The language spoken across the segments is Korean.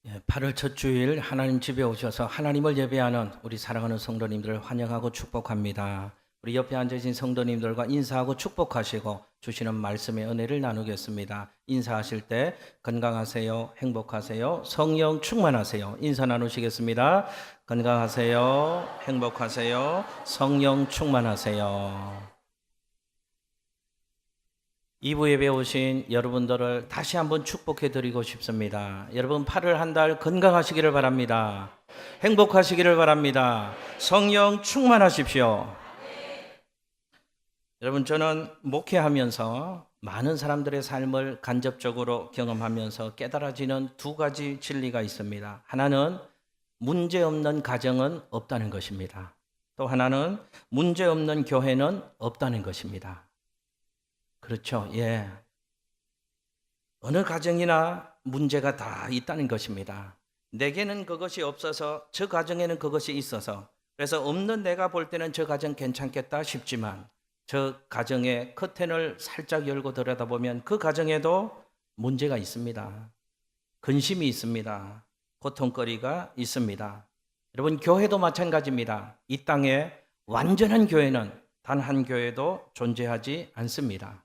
8월 첫 주일 하나님 집에 오셔서 하나님을 예배하는 우리 사랑하는 성도님들을 환영하고 축복합니다. 우리 옆에 앉으신 성도님들과 인사하고 축복하시고 주시는 말씀의 은혜를 나누겠습니다. 인사하실 때 건강하세요, 행복하세요, 성령 충만하세요. 인사 나누시겠습니다. 건강하세요, 행복하세요, 성령 충만하세요. 2부 예배 오신 여러분들을 다시 한번 축복해 드리고 싶습니다. 여러분 8월 한 달 건강하시기를 바랍니다. 행복하시기를 바랍니다. 성령 충만하십시오. 여러분, 저는 목회하면서 많은 사람들의 삶을 간접적으로 경험하면서 깨달아지는 두 가지 진리가 있습니다. 하나는 문제 없는 가정은 없다는 것입니다. 또 하나는 문제 없는 교회는 없다는 것입니다. 그렇죠. 예. 어느 가정이나 문제가 다 있다는 것입니다. 내게는 그것이 없어서 저 가정에는 그것이 있어서, 그래서 없는 내가 볼 때는 저 가정 괜찮겠다 싶지만 저 가정의 커튼을 살짝 열고 들여다보면 그 가정에도 문제가 있습니다. 근심이 있습니다. 고통거리가 있습니다. 여러분, 교회도 마찬가지입니다. 이 땅에 완전한 교회는 단 한 교회도 존재하지 않습니다.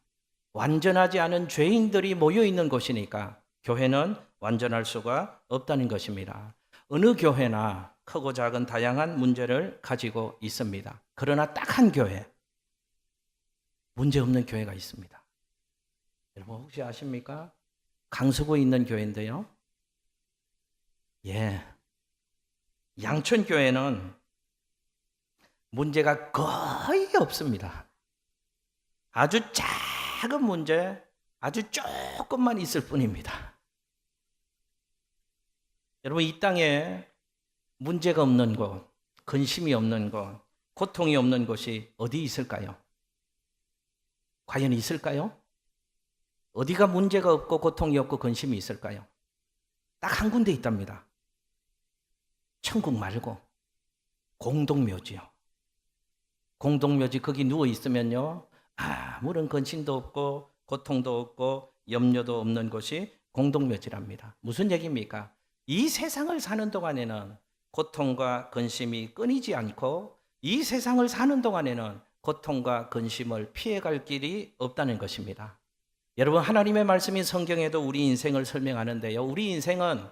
완전하지 않은 죄인들이 모여 있는 곳이니까 교회는 완전할 수가 없다는 것입니다. 어느 교회나 크고 작은 다양한 문제를 가지고 있습니다. 그러나 딱 한 교회, 문제 없는 교회가 있습니다. 여러분 혹시 아십니까? 강서구에 있는 교회인데요. 예. 양천교회는 문제가 거의 없습니다. 아주 작은 문제, 아주 조금만 있을 뿐입니다. 여러분, 이 땅에 문제가 없는 곳, 근심이 없는 곳, 고통이 없는 곳이 어디 있을까요? 과연 있을까요? 어디가 문제가 없고 고통이 없고 근심이 있을까요? 딱 한 군데 있답니다. 천국 말고 공동묘지요. 공동묘지 거기 누워 있으면요, 아무런 근심도 없고 고통도 없고 염려도 없는 곳이 공동묘지랍니다. 무슨 얘기입니까? 이 세상을 사는 동안에는 고통과 근심이 끊이지 않고 이 세상을 사는 동안에는 고통과 근심을 피해갈 길이 없다는 것입니다. 여러분, 하나님의 말씀인 성경에도 우리 인생을 설명하는데요, 우리 인생은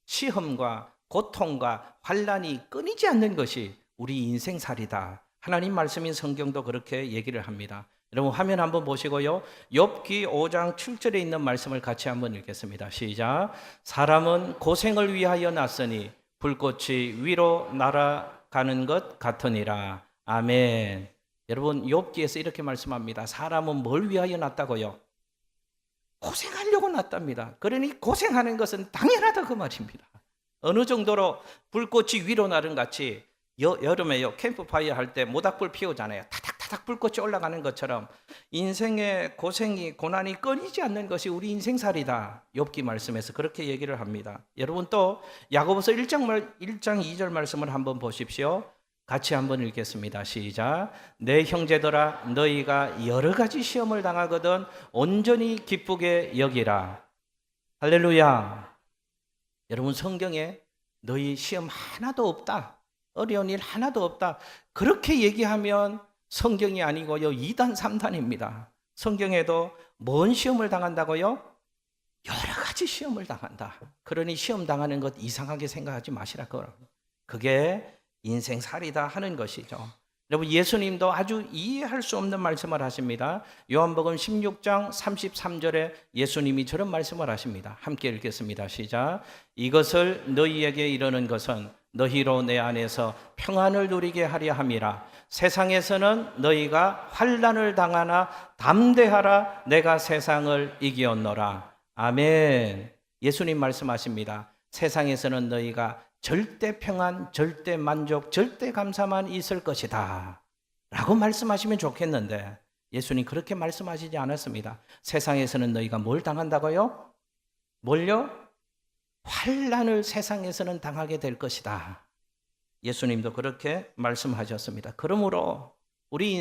시험과 고통과 환난이 끊이지 않는 것이 우리 인생살이다. 하나님 말씀인 성경도 그렇게 얘기를 합니다. 여러분 화면 한번 보시고요, 욥기 5장 7절에 있는 말씀을 같이 한번 읽겠습니다. 시작. 사람은 고생을 위하여 났으니 불꽃이 위로 날아가는 것 같으니라. 아멘. 여러분, 욥기에서 이렇게 말씀합니다. 사람은 뭘 위하여 났다고요? 고생하려고 났답니다. 그러니 고생하는 것은 당연하다 그 말입니다. 어느 정도로 불꽃이 위로 나른 같이 여름에요, 캠프파이어 할 때 모닥불 피우잖아요. 타닥타닥 불꽃이 올라가는 것처럼 인생의 고생이 고난이 끊이지 않는 것이 우리 인생살이다. 욥기 말씀에서 그렇게 얘기를 합니다. 여러분, 또 야고보서 1장 2절 말씀을 한번 보십시오. 같이 한번 읽겠습니다. 시작. 내 형제들아, 너희가 여러 가지 시험을 당하거든 온전히 기쁘게 여기라. 할렐루야. 여러분, 성경에 너희 시험 하나도 없다, 어려운 일 하나도 없다, 그렇게 얘기하면 성경이 아니고요, 2단 3단입니다. 성경에도 뭔 시험을 당한다고요? 여러 가지 시험을 당한다. 그러니 시험 당하는 것 이상하게 생각하지 마시라고. 그게 인생살이다 하는 것이죠. 여러분, 예수님도 아주 이해할 수 없는 말씀을 하십니다. 요한복음 16장 33절에 예수님이 저런 말씀을 하십니다. 함께 읽겠습니다. 시작. 이것을 너희에게 이르는 것은 너희로 내 안에서 평안을 누리게 하려 함이라. 세상에서는 너희가 환난을 당하나 담대하라. 내가 세상을 이기었노라. 아멘. 예수님 말씀하십니다. 세상에서는 너희가 절대 평안, 절대 만족, 절대 감사만 있을 것이다 라고 말씀하시면 좋겠는데 예수님 그렇게 말씀하시지 않았습니다. 세상에서는 너희가 뭘 당한다고요? 뭘요? 환난을 세상에서는 당하게 될 것이다. 예수님도 그렇게 말씀하셨습니다. 그러므로 우리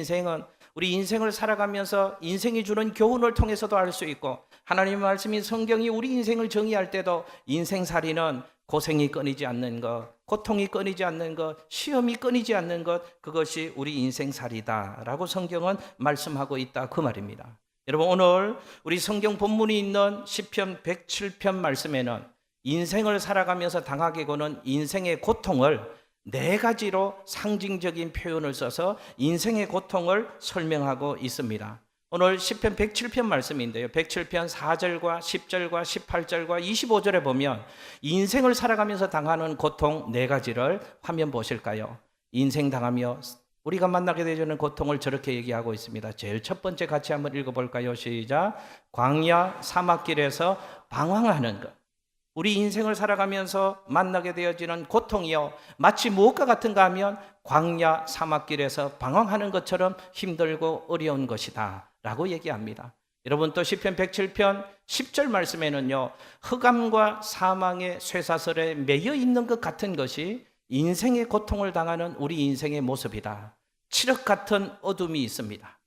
인생을 살아가면서 인생이 주는 교훈을 통해서도 알 수 있고, 하나님의 말씀인 성경이 우리 인생을 정의할 때도 인생살이는 고생이 끊이지 않는 것, 고통이 끊이지 않는 것, 시험이 끊이지 않는 것, 그것이 우리 인생살이다라고 성경은 말씀하고 있다, 그 말입니다. 여러분, 오늘 우리 성경 본문이 있는 시편 107편 말씀에는 인생을 살아가면서 당하게 오는 인생의 고통을 네 가지로 상징적인 표현을 써서 인생의 고통을 설명하고 있습니다. 오늘 시편 107편 말씀인데요, 107편 4절과 10절과 18절과 25절에 보면 인생을 살아가면서 당하는 고통 네 가지를 화면 보실까요? 인생 당하며 우리가 만나게 되는 고통을 저렇게 얘기하고 있습니다. 제일 첫 번째 같이 한번 읽어볼까요? 시작. 광야 사막길에서 방황하는 것. 우리 인생을 살아가면서 만나게 되어지는 고통이요, 마치 무엇과 같은가 하면 광야 사막길에서 방황하는 것처럼 힘들고 어려운 것이다 라고 얘기합니다. 여러분, 또 시편 107편 10절 말씀에는요, 흑암과 사망의 쇠사슬에 매여 있는 것 같은 것이 인생의 고통을 당하는 우리 인생의 모습이다. 칠흑 같은 어둠이 있습니다.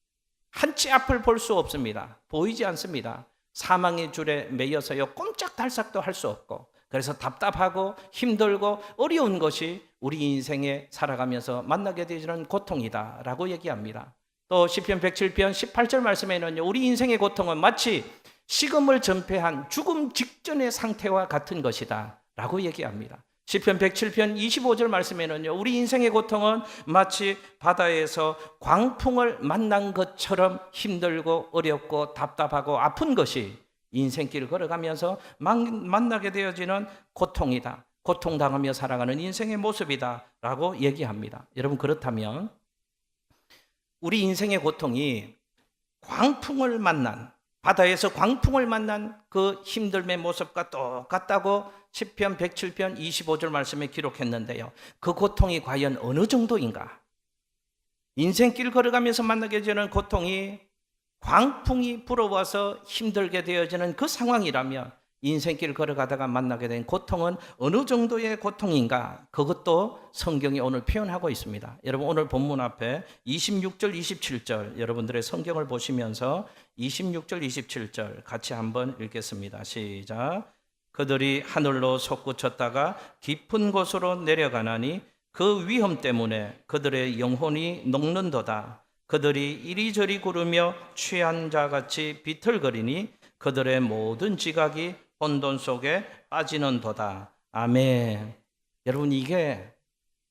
한치 앞을 볼 수 없습니다. 보이지 않습니다. 사망의 줄에 매여서요, 꼼짝달싹도 할 수 없고, 그래서 답답하고 힘들고 어려운 것이 우리 인생에 살아가면서 만나게 되는 고통이다 라고 얘기합니다. 또 시편 107편 18절 말씀에는요, 우리 인생의 고통은 마치 식음을 전폐한 죽음 직전의 상태와 같은 것이다 라고 얘기합니다. 시편 107편 25절 말씀에는요, 우리 인생의 고통은 마치 바다에서 광풍을 만난 것처럼 힘들고 어렵고 답답하고 아픈 것이 인생길을 걸어가면서 만나게 되어지는 고통이다, 고통당하며 살아가는 인생의 모습이다 라고 얘기합니다. 여러분, 그렇다면 우리 인생의 고통이 광풍을 만난, 바다에서 광풍을 만난 그 힘듦의 모습과 똑같다고 시편 107편 25절 말씀에 기록했는데요, 그 고통이 과연 어느 정도인가? 인생길 걸어가면서 만나게 되는 고통이 광풍이 불어와서 힘들게 되어지는 그 상황이라면 인생길 걸어가다가 만나게 된 고통은 어느 정도의 고통인가? 그것도 성경이 오늘 표현하고 있습니다. 여러분, 오늘 본문 앞에 26절 27절 여러분들의 성경을 보시면서 26절 27절 같이 한번 읽겠습니다. 시작. 그들이 하늘로 솟구쳤다가 깊은 곳으로 내려가나니 그 위험 때문에 그들의 영혼이 녹는도다. 그들이 이리저리 구르며 취한 자같이 비틀거리니 그들의 모든 지각이 혼돈 속에 빠지는도다. 아멘. 여러분, 이게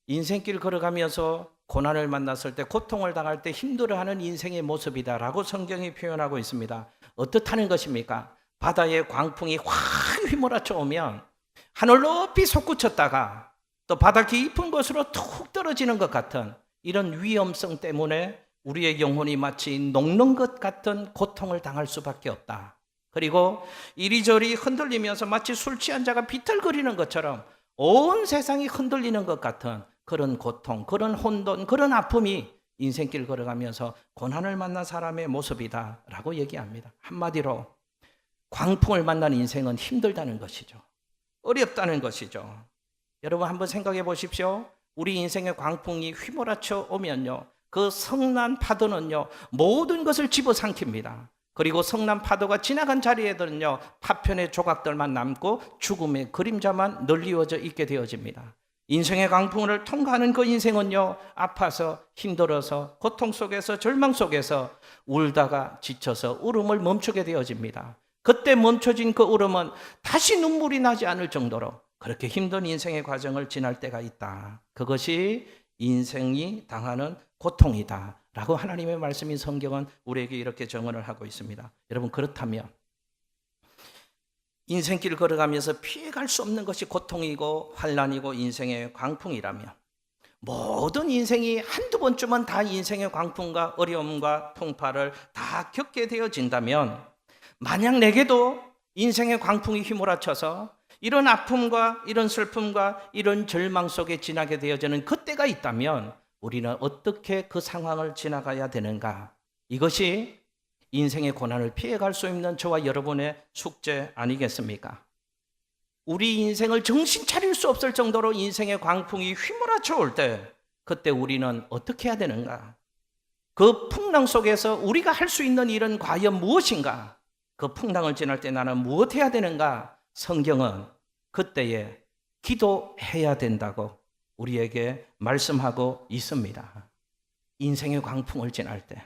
인생길 걸어가면서 고난을 만났을 때, 고통을 당할 때 힘들어하는 인생의 모습이다라고 성경이 표현하고 있습니다. 어떻다는 것입니까? 바다에 광풍이 확 휘몰아쳐 오면 하늘 높이 솟구쳤다가 또 바다 깊은 곳으로 툭 떨어지는 것 같은 이런 위험성 때문에 우리의 영혼이 마치 녹는 것 같은 고통을 당할 수밖에 없다. 그리고 이리저리 흔들리면서 마치 술 취한 자가 비틀거리는 것처럼 온 세상이 흔들리는 것 같은 그런 고통, 그런 혼돈, 그런 아픔이 인생길 걸어가면서 고난을 만난 사람의 모습이다 라고 얘기합니다. 한마디로 광풍을 만난 인생은 힘들다는 것이죠. 어렵다는 것이죠. 여러분, 한번 생각해 보십시오. 우리 인생의 광풍이 휘몰아쳐 오면요, 그 성난 파도는요, 모든 것을 집어삼킵니다. 그리고 성난 파도가 지나간 자리에는요, 파편의 조각들만 남고 죽음의 그림자만 널리워져 있게 되어집니다. 인생의 광풍을 통과하는 그 인생은요, 아파서 힘들어서 고통 속에서 절망 속에서 울다가 지쳐서 울음을 멈추게 되어집니다. 그때 멈춰진 그 울음은 다시 눈물이 나지 않을 정도로 그렇게 힘든 인생의 과정을 지날 때가 있다. 그것이 인생이 당하는 고통이다 라고 하나님의 말씀인 성경은 우리에게 이렇게 정언을 하고 있습니다. 여러분, 그렇다면 인생길을 걸어가면서 피해갈 수 없는 것이 고통이고 환난이고 인생의 광풍이라면, 모든 인생이 한두 번쯤은 다 인생의 광풍과 어려움과 통파를 다 겪게 되어진다면, 만약 내게도 인생의 광풍이 휘몰아쳐서 이런 아픔과 이런 슬픔과 이런 절망 속에 지나게 되어지는 그때가 있다면 우리는 어떻게 그 상황을 지나가야 되는가? 이것이 인생의 고난을 피해갈 수 있는 저와 여러분의 숙제 아니겠습니까? 우리 인생을 정신 차릴 수 없을 정도로 인생의 광풍이 휘몰아쳐 올 때, 그때 우리는 어떻게 해야 되는가? 그 풍랑 속에서 우리가 할 수 있는 일은 과연 무엇인가? 그 풍랑을 지날 때 나는 무엇 해야 되는가? 성경은 그때에 기도해야 된다고 우리에게 말씀하고 있습니다. 인생의 광풍을 지날 때,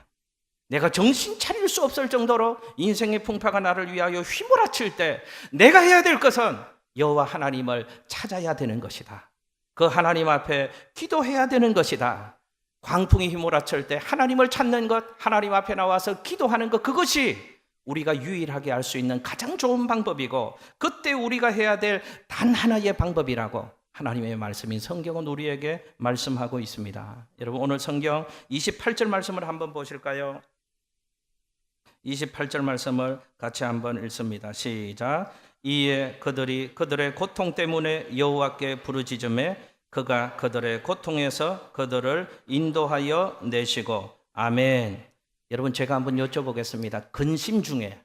내가 정신 차릴 수 없을 정도로 인생의 풍파가 나를 위하여 휘몰아칠 때 내가 해야 될 것은 여호와 하나님을 찾아야 되는 것이다. 그 하나님 앞에 기도해야 되는 것이다. 광풍이 휘몰아칠 때 하나님을 찾는 것, 하나님 앞에 나와서 기도하는 것, 그것이 우리가 유일하게 할 수 있는 가장 좋은 방법이고, 그때 우리가 해야 될 단 하나의 방법이라고 하나님의 말씀인 성경은 우리에게 말씀하고 있습니다. 여러분, 오늘 성경 28절 말씀을 한번 보실까요? 28절 말씀을 같이 한번 읽습니다. 시작. 이에 그들이 그들의 고통 때문에 여호와께 부르짖음에 그가 그들의 고통에서 그들을 인도하여 내시고. 아멘. 여러분, 제가 한번 여쭤보겠습니다. 근심 중에,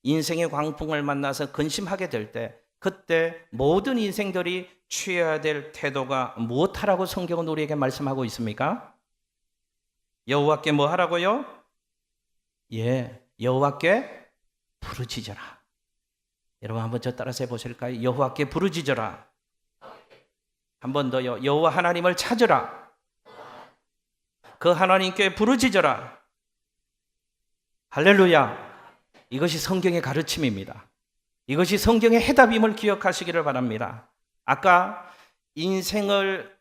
인생의 광풍을 만나서 근심하게 될 때, 그때 모든 인생들이 취해야 될 태도가 무엇하라고 성경은 우리에게 말씀하고 있습니까? 여호와께 뭐 하라고요? 여호와께 부르짖어라. 여러분, 한번 저 따라서 해보실까요? 여호와께 부르짖어라. 한 번 더요. 여호와 하나님을 찾으라. 그 하나님께 부르짖어라. 할렐루야. 이것이 성경의 가르침입니다. 이것이 성경의 해답임을 기억하시기를 바랍니다. 아까 인생길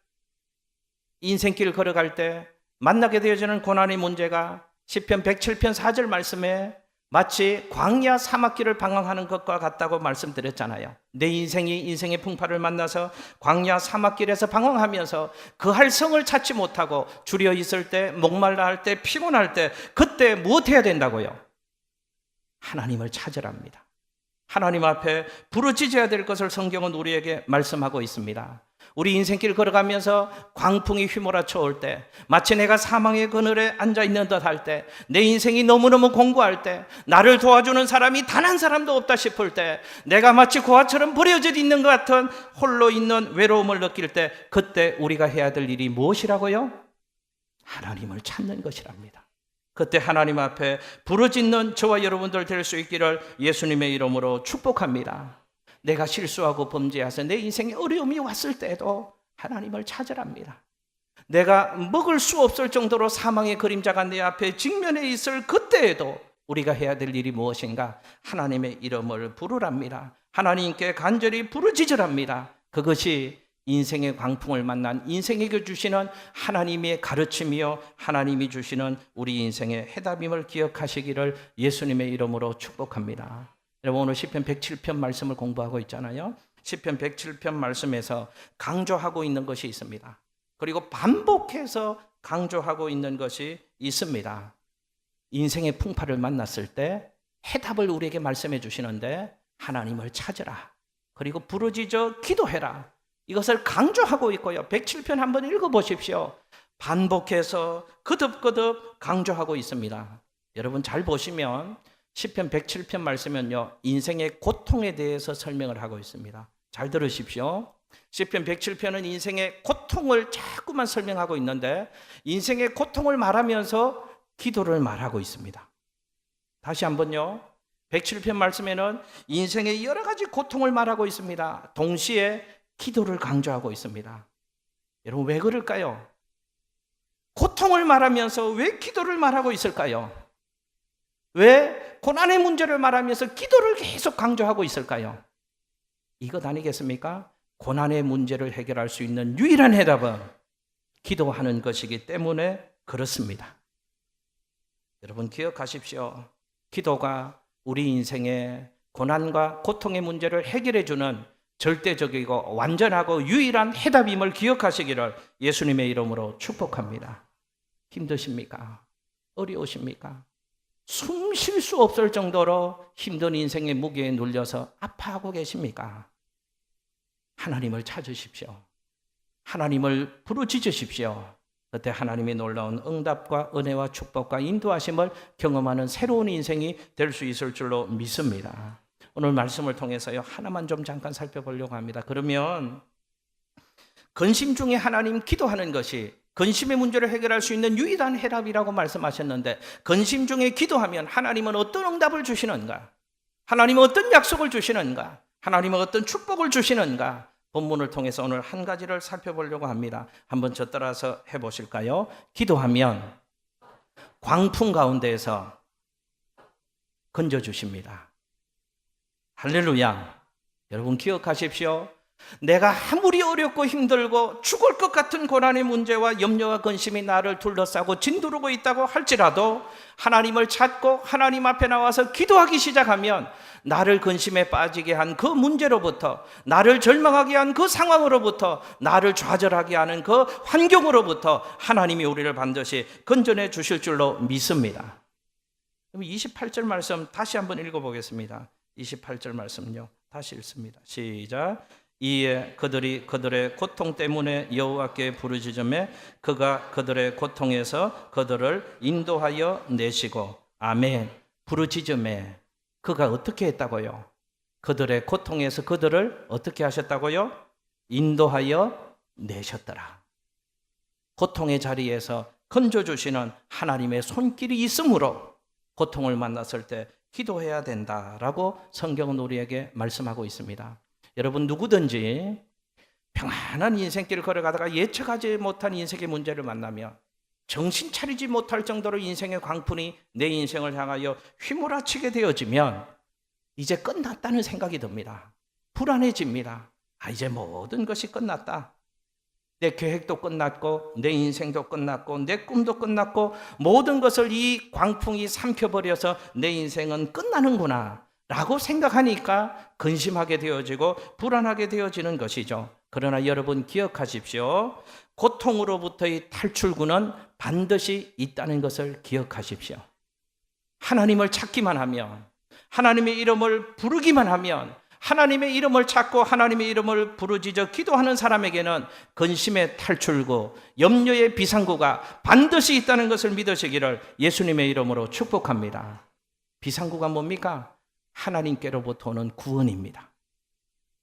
걸어갈 때 만나게 되어지는 고난의 문제가 시편 107편 4절 말씀에 마치 광야 사막길을 방황하는 것과 같다고 말씀드렸잖아요. 내 인생의 풍파를 만나서 광야 사막길에서 방황하면서 그 할 성을 찾지 못하고 주려 있을 때, 목말라 할 때, 피곤할 때, 그때 무엇 해야 된다고요? 하나님을 찾으랍니다. 하나님 앞에 부르짖어야 될 것을 성경은 우리에게 말씀하고 있습니다. 우리 인생길 걸어가면서 광풍이 휘몰아쳐 올 때, 마치 내가 사망의 그늘에 앉아있는 듯 할 때, 내 인생이 너무너무 공고할 때, 나를 도와주는 사람이 단 한 사람도 없다 싶을 때, 내가 마치 고아처럼 버려져 있는 것 같은 홀로 있는 외로움을 느낄 때, 그때 우리가 해야 될 일이 무엇이라고요? 하나님을 찾는 것이랍니다. 그때 하나님 앞에 부르짖는 저와 여러분들 될 수 있기를 예수님의 이름으로 축복합니다. 내가 실수하고 범죄해서 내 인생에 어려움이 왔을 때에도 하나님을 찾으랍니다. 내가 먹을 수 없을 정도로 사망의 그림자가 내 앞에 직면해 있을 그때에도 우리가 해야 될 일이 무엇인가? 하나님의 이름을 부르랍니다. 하나님께 간절히 부르짖으랍니다. 그것이 인생의 광풍을 만난 인생에게 주시는 하나님의 가르침이요, 하나님이 주시는 우리 인생의 해답임을 기억하시기를 예수님의 이름으로 축복합니다. 여러분, 오늘 시편 107편 말씀을 공부하고 있잖아요. 시편 107편 말씀에서 강조하고 있는 것이 있습니다. 그리고 반복해서 강조하고 있는 것이 있습니다. 인생의 풍파를 만났을 때 해답을 우리에게 말씀해 주시는데, 하나님을 찾으라, 그리고 부르짖어 기도해라, 이것을 강조하고 있고요. 107편 한번 읽어보십시오. 반복해서 거듭거듭 강조하고 있습니다. 여러분, 잘 보시면 시편 107편 말씀은요, 인생의 고통에 대해서 설명을 하고 있습니다. 잘 들으십시오. 시편 107편은 인생의 고통을 자꾸만 설명하고 있는데, 인생의 고통을 말하면서 기도를 말하고 있습니다. 다시 한번요. 107편 말씀에는 인생의 여러 가지 고통을 말하고 있습니다. 동시에 기도를 강조하고 있습니다. 여러분, 왜 그럴까요? 고통을 말하면서 왜 기도를 말하고 있을까요? 왜 고난의 문제를 말하면서 기도를 계속 강조하고 있을까요? 이것 아니겠습니까? 고난의 문제를 해결할 수 있는 유일한 해답은 기도하는 것이기 때문에 그렇습니다. 여러분, 기억하십시오. 기도가 우리 인생의 고난과 고통의 문제를 해결해 주는 절대적이고 완전하고 유일한 해답임을 기억하시기를 예수님의 이름으로 축복합니다. 힘드십니까? 어려우십니까? 숨 쉴 수 없을 정도로 힘든 인생의 무게에 눌려서 아파하고 계십니까? 하나님을 찾으십시오. 하나님을 부르짖으십시오. 그때 하나님의 놀라운 응답과 은혜와 축복과 인도하심을 경험하는 새로운 인생이 될 수 있을 줄로 믿습니다. 오늘 말씀을 통해서요, 하나만 좀 잠깐 살펴보려고 합니다. 그러면 근심 중에 하나님 기도하는 것이 근심의 문제를 해결할 수 있는 유일한 해답이라고 말씀하셨는데, 근심 중에 기도하면 하나님은 어떤 응답을 주시는가? 하나님은 어떤 약속을 주시는가? 하나님은 어떤 축복을 주시는가? 본문을 통해서 오늘 한 가지를 살펴보려고 합니다. 한번 저 따라서 해보실까요? 기도하면 광풍 가운데에서 건져주십니다. 할렐루야. 여러분 기억하십시오. 내가 아무리 어렵고 힘들고 죽을 것 같은 고난의 문제와 염려와 근심이 나를 둘러싸고 진두르고 있다고 할지라도 하나님을 찾고 하나님 앞에 나와서 기도하기 시작하면 나를 근심에 빠지게 한 그 문제로부터, 나를 절망하게 한 그 상황으로부터, 나를 좌절하게 하는 그 환경으로부터 하나님이 우리를 반드시 건져내 주실 줄로 믿습니다. 그럼 28절 말씀 다시 한번 읽어보겠습니다. 28절 말씀요. 다시 읽습니다. 시작. 이에 그들이 그들의 고통 때문에 여호와께 부르짖으매 그가 그들의 고통에서 그들을 인도하여 내시고. 아멘. 부르짖으매 그가 어떻게 했다고요? 그들의 고통에서 그들을 어떻게 하셨다고요? 인도하여 내셨더라. 고통의 자리에서 건져주시는 하나님의 손길이 있으므로 고통을 만났을 때 기도해야 된다라고 성경은 우리에게 말씀하고 있습니다. 여러분 누구든지 평안한 인생길을 걸어가다가 예측하지 못한 인생의 문제를 만나면 정신 차리지 못할 정도로 인생의 광풍이 내 인생을 향하여 휘몰아치게 되어지면 이제 끝났다는 생각이 듭니다. 불안해집니다. 이제 모든 것이 끝났다. 내 계획도 끝났고 내 인생도 끝났고 내 꿈도 끝났고 모든 것을 이 광풍이 삼켜버려서 내 인생은 끝나는구나 라고 생각하니까 근심하게 되어지고 불안하게 되어지는 것이죠. 그러나 여러분 기억하십시오. 고통으로부터의 탈출구는 반드시 있다는 것을 기억하십시오. 하나님을 찾기만 하면, 하나님의 이름을 부르기만 하면, 하나님의 이름을 찾고 하나님의 이름을 부르짖어 기도하는 사람에게는 근심의 탈출구, 염려의 비상구가 반드시 있다는 것을 믿으시기를 예수님의 이름으로 축복합니다. 비상구가 뭡니까? 하나님께로부터 오는 구원입니다.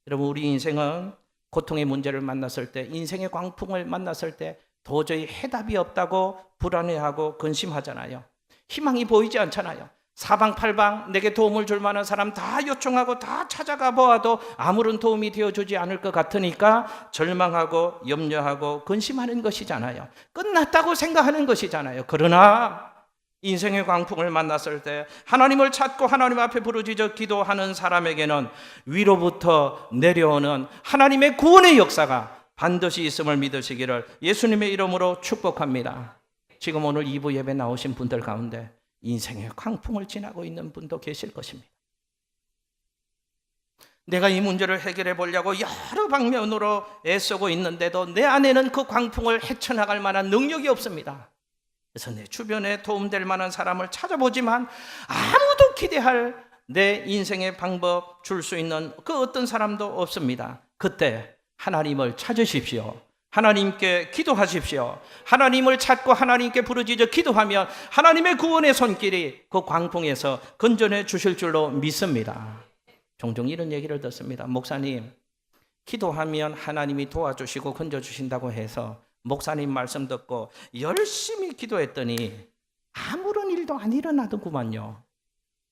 여러분 우리 인생은 고통의 문제를 만났을 때, 인생의 광풍을 만났을 때 도저히 해답이 없다고 불안해하고 근심하잖아요. 희망이 보이지 않잖아요. 사방팔방 내게 도움을 줄 만한 사람 다 요청하고 다 찾아가 보아도 아무런 도움이 되어주지 않을 것 같으니까 절망하고 염려하고 근심하는 것이잖아요. 끝났다고 생각하는 것이잖아요. 그러나 인생의 광풍을 만났을 때 하나님을 찾고 하나님 앞에 부르짖어 기도하는 사람에게는 위로부터 내려오는 하나님의 구원의 역사가 반드시 있음을 믿으시기를 예수님의 이름으로 축복합니다. 지금 오늘 2부 예배 나오신 분들 가운데 인생의 광풍을 지나고 있는 분도 계실 것입니다. 내가 이 문제를 해결해 보려고 여러 방면으로 애쓰고 있는데도 내 안에는 그 광풍을 헤쳐나갈 만한 능력이 없습니다. 그래서 내 주변에 도움될 만한 사람을 찾아보지만 아무도 기대할 내 인생의 방법 줄 수 있는 그 어떤 사람도 없습니다. 그때 하나님을 찾으십시오. 하나님께 기도하십시오. 하나님을 찾고 하나님께 부르짖어 기도하면 하나님의 구원의 손길이 그 광풍에서 건져내 주실 줄로 믿습니다. 종종 이런 얘기를 듣습니다. 목사님, 기도하면 하나님이 도와주시고 건져주신다고 해서 목사님 말씀 듣고 열심히 기도했더니 아무런 일도 안 일어나더구만요.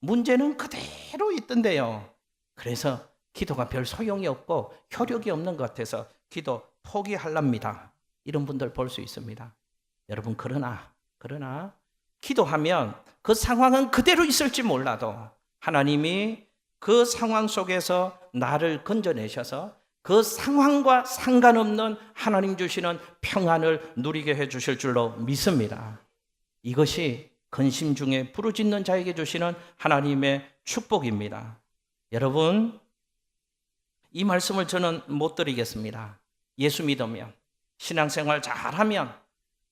문제는 그대로 있던데요. 그래서 기도가 별 소용이 없고 효력이 없는 것 같아서 기도 포기하랍니다. 이런 분들 볼 수 있습니다. 여러분 그러나 기도하면 그 상황은 그대로 있을지 몰라도 하나님이 그 상황 속에서 나를 건져내셔서 그 상황과 상관없는 하나님 주시는 평안을 누리게 해주실 줄로 믿습니다. 이것이 근심 중에 부르짖는 자에게 주시는 하나님의 축복입니다. 여러분 이 말씀을 저는 못 드리겠습니다. 예수 믿으면, 신앙생활 잘하면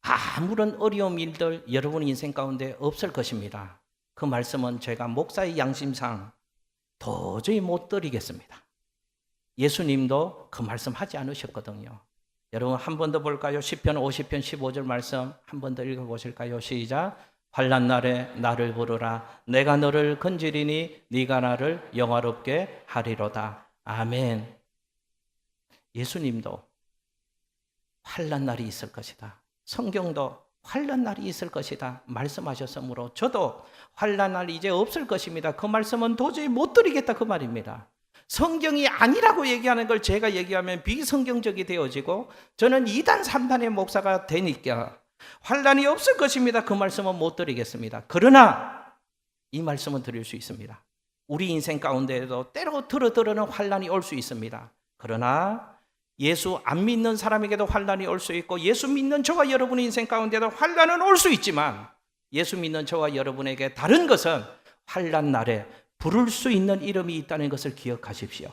아무런 어려운 일들 여러분 인생 가운데 없을 것입니다. 그 말씀은 제가 목사의 양심상 도저히 못 드리겠습니다. 예수님도 그 말씀 하지 않으셨거든요. 여러분 한 번 더 볼까요? 시편 50편 15절 말씀 한 번 더 읽어보실까요? 시작. 환난 날에 나를 부르라. 내가 너를 건지리니 네가 나를 영화롭게 하리로다. 아멘. 예수님도 환난 날이 있을 것이다. 성경도 환난 날이 있을 것이다 말씀하셨으므로 저도 환난 날이 이제 없을 것입니다. 그 말씀은 도저히 못 드리겠다 그 말입니다. 성경이 아니라고 얘기하는 걸 제가 얘기하면 비성경적이 되어지고 저는 2단 3단의 목사가 되니까 환난이 없을 것입니다. 그 말씀은 못 드리겠습니다. 그러나 이 말씀은 드릴 수 있습니다. 우리 인생 가운데에도 때로 들어는 환난이 올 수 있습니다. 그러나 예수 안 믿는 사람에게도 환난이 올 수 있고 예수 믿는 저와 여러분의 인생 가운데도 환난은 올 수 있지만 예수 믿는 저와 여러분에게 다른 것은 환난 날에 부를 수 있는 이름이 있다는 것을 기억하십시오.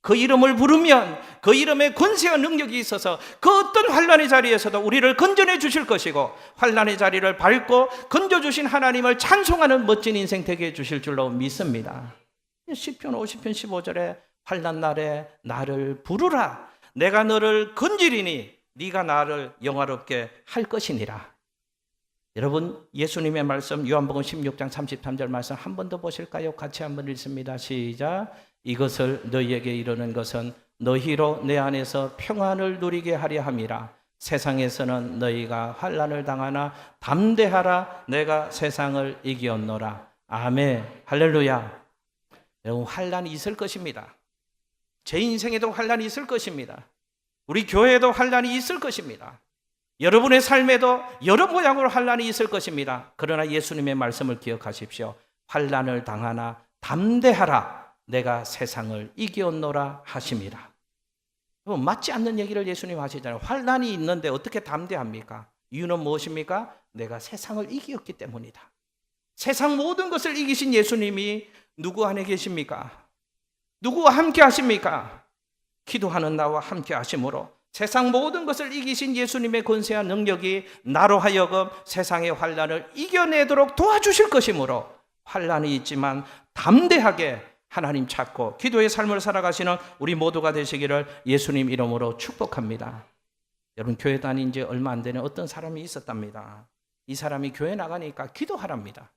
그 이름을 부르면 그 이름에 권세와 능력이 있어서 그 어떤 환난의 자리에서도 우리를 건져내 주실 것이고 환난의 자리를 밟고 건져주신 하나님을 찬송하는 멋진 인생 되게 해주실 줄로 믿습니다. 시편 50편 15절에 환난 날에 나를 부르라 내가 너를 건지리니 네가 나를 영화롭게 할 것이니라. 여러분 예수님의 말씀 요한복음 16장 33절 말씀 한 번 더 보실까요? 같이 한번 읽습니다. 시작. 이것을 너희에게 이르는 것은 너희로 내 안에서 평안을 누리게 하려 함이라. 세상에서는 너희가 환난을 당하나 담대하라 내가 세상을 이기었노라. 아멘. 할렐루야. 여러분 환난이 있을 것입니다. 제 인생에도 환난이 있을 것입니다. 우리 교회에도 환난이 있을 것입니다. 여러분의 삶에도 여러 모양으로 환난이 있을 것입니다. 그러나 예수님의 말씀을 기억하십시오. 환난을 당하나 담대하라 내가 세상을 이기었노라 하심이라. 맞지 않는 얘기를 예수님 하시잖아요. 환난이 있는데 어떻게 담대합니까? 이유는 무엇입니까? 내가 세상을 이기었기 때문이다. 세상 모든 것을 이기신 예수님이 누구 안에 계십니까? 누구와 함께 하십니까? 기도하는 나와 함께 하심으로 세상 모든 것을 이기신 예수님의 권세와 능력이 나로 하여금 세상의 환난을 이겨내도록 도와주실 것이므로 환난이 있지만 담대하게 하나님 찾고 기도의 삶을 살아가시는 우리 모두가 되시기를 예수님 이름으로 축복합니다. 여러분 교회 다닌 지 얼마 안 되는 어떤 사람이 있었답니다. 이 사람이 교회 나가니까 기도하랍니다.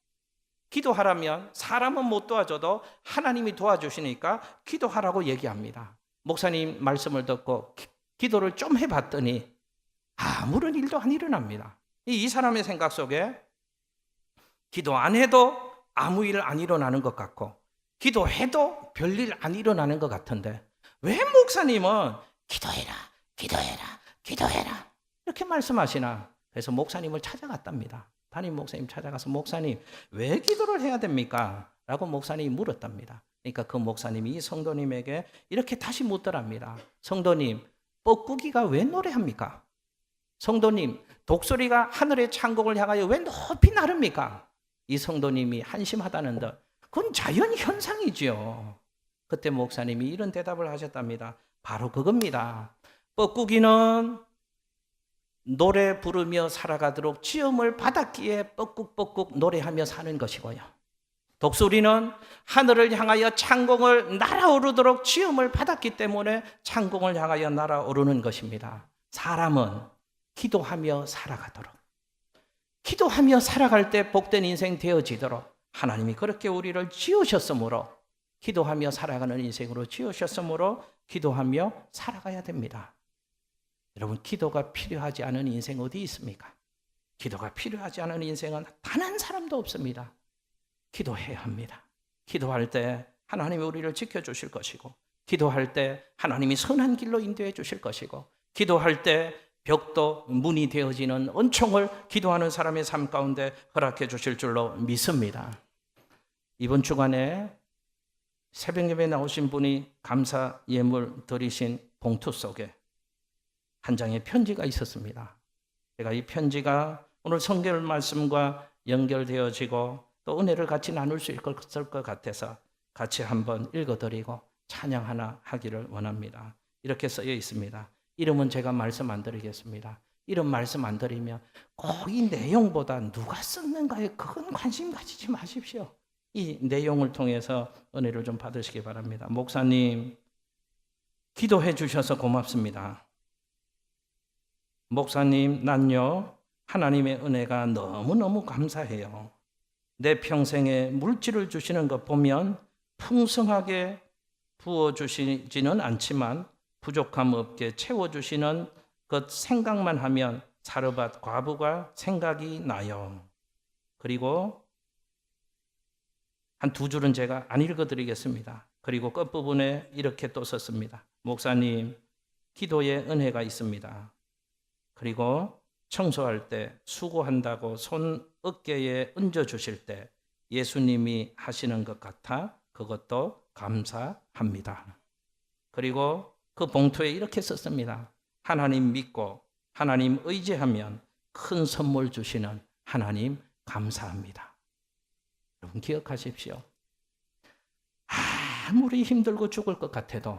기도하라면 사람은 못 도와줘도 하나님이 도와주시니까 기도하라고 얘기합니다. 목사님 말씀을 듣고 기도를 좀 해봤더니 아무런 일도 안 일어납니다. 이 사람의 생각 속에 기도 안 해도 아무 일 안 일어나는 것 같고 기도해도 별일 안 일어나는 것 같은데 왜 목사님은 기도해라 기도해라 기도해라 이렇게 말씀하시나. 그래서 목사님을 찾아갔답니다. 담임 목사님 찾아가서 목사님 왜 기도를 해야 됩니까? 라고 목사님이 물었답니다. 그러니까 그 목사님이 이 성도님에게 이렇게 다시 묻더랍니다. 성도님 뻐꾸기가 왜 노래합니까? 성도님 독수리가 하늘의 창공을 향하여 왜 높이 나릅니까? 이 성도님이 한심하다는 듯 그건 자연 현상이지요. 그때 목사님이 이런 대답을 하셨답니다. 바로 그겁니다. 뻐꾸기는 노래 부르며 살아가도록 지음을 받았기에 뻐꾹뻐꾹 노래하며 사는 것이고요. 독수리는 하늘을 향하여 창공을 날아오르도록 지음을 받았기 때문에 창공을 향하여 날아오르는 것입니다. 사람은 기도하며 살아가도록, 기도하며 살아갈 때 복된 인생 되어지도록 하나님이 그렇게 우리를 지으셨으므로 기도하며 살아가는 인생으로 지으셨으므로 기도하며 살아가야 됩니다. 여러분 기도가 필요하지 않은 인생 어디 있습니까? 기도가 필요하지 않은 인생은 단 한 사람도 없습니다. 기도해야 합니다. 기도할 때 하나님이 우리를 지켜주실 것이고 기도할 때 하나님이 선한 길로 인도해 주실 것이고 기도할 때 벽도 문이 되어지는 은총을 기도하는 사람의 삶 가운데 허락해 주실 줄로 믿습니다. 이번 주간에 새벽 예배에 나오신 분이 감사 예물 드리신 봉투 속에 한 장의 편지가 있었습니다. 제가 이 편지가 오늘 성경 말씀과 연결되어지고 또 은혜를 같이 나눌 수 있을 것 같아서 같이 한번 읽어드리고 찬양 하나 하기를 원합니다. 이렇게 쓰여 있습니다. 이름은 제가 말씀 안 드리겠습니다. 이름 말씀 안 드리면 꼭 이 내용보다 누가 썼는가에 그건 관심 가지지 마십시오. 이 내용을 통해서 은혜를 좀 받으시기 바랍니다. 목사님, 기도해 주셔서 고맙습니다. 목사님, 난요, 하나님의 은혜가 너무너무 감사해요. 내 평생에 물질을 주시는 것 보면 풍성하게 부어주시지는 않지만 부족함 없게 채워주시는 것 생각만 하면 사르밧 과부가 생각이 나요. 그리고 한 두 줄은 제가 안 읽어드리겠습니다. 그리고 끝부분에 이렇게 또 썼습니다. 목사님, 기도에 은혜가 있습니다. 그리고 청소할 때 수고한다고 손 어깨에 얹어주실 때 예수님이 하시는 것 같아 그것도 감사합니다. 그리고 그 봉투에 이렇게 썼습니다. 하나님 믿고 하나님 의지하면 큰 선물 주시는 하나님 감사합니다. 여러분 기억하십시오. 아무리 힘들고 죽을 것 같아도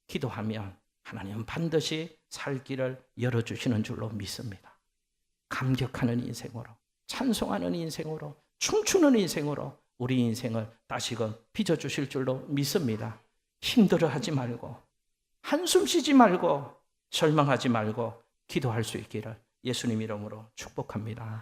기도하면 하나님은 반드시 살 길을 열어주시는 줄로 믿습니다. 감격하는 인생으로, 찬송하는 인생으로, 춤추는 인생으로 우리 인생을 다시금 빚어주실 줄로 믿습니다. 힘들어하지 말고, 한숨 쉬지 말고, 절망하지 말고 기도할 수 있기를 예수님 이름으로 축복합니다.